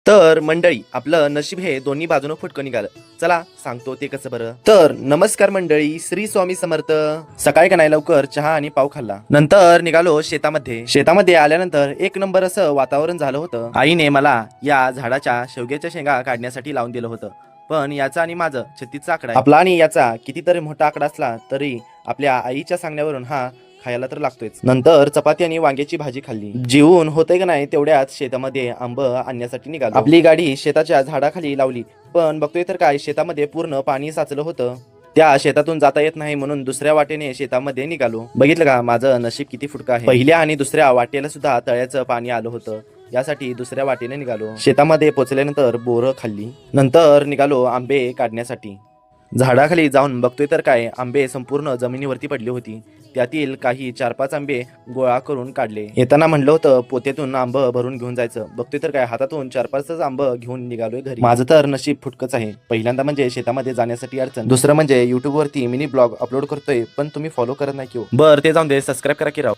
तर मंडळी, आपलं नशीब हे दोन्ही बाजूनं फुटकं निघालं. चला सांगतो ते कसं बरं. तर नमस्कार मंडळी, श्री स्वामी समर्थ. सकाळी का नाही लवकर चहा आणि पाव खाल्ला, नंतर निघालो शेतामध्ये आल्यानंतर एक नंबर असं वातावरण झालं होतं. आईने मला या झाडाच्या शेवग्याच्या शेंगा काढण्यासाठी लावून दिलं होतं. पण याचा आणि माझं 36चा आकडा आहे. आपला आणि याचा कितीतरी मोठा आकडा असला तरी आपल्या आईच्या सांगण्यावरून हा खायला तर लागतोच. नंतर चपाती आणि वांग्याची भाजी खाल्ली. जेवून होतंय का नाही तेवढ्यात शेतामध्ये आंब आणण्यासाठी निघालो. आपली गाडी शेताच्या झाडाखाली लावली, पण बघतोय तर काय शेतामध्ये पूर्ण पाणी साचलं होतं. त्या शेतातून जाता येत नाही म्हणून दुसऱ्या वाटेने शेतामध्ये निघालो. बघितलं का माझं नशीब किती फुटकं आहे. पहिल्या आणि दुसऱ्या वाटेला सुद्धा तळ्याचं पाणी आलं होतं. यासाठी दुसऱ्या वाटेने निघालो. शेतामध्ये पोचल्यानंतर बोरं खाल्ली, नंतर निघालो आंबे काढण्यासाठी. झाडाखाली जाऊन बघतोय तर काय आंबे संपूर्ण जमिनीवरती पडली होती. त्यातील काही 4-5 आंबे गोळा करून काढले. येताना म्हणलं होतं पोत्यातून आंब भरून घेऊन जायचं. बघतोय तर काय हातातून 4-5 आंब घेऊन निघालोय घरी. माझं तर नशीब फुटकच आहे. पहिल्यांदा म्हणजे शेतामध्ये जाण्यासाठी अडचण, दुसरं म्हणजे युट्यूब वरती मिनी ब्लॉग अपलोड करतोय पण तुम्ही फॉलो करत नाही की. बरं ते जाऊन दे, सबस्क्राईब करा की राव.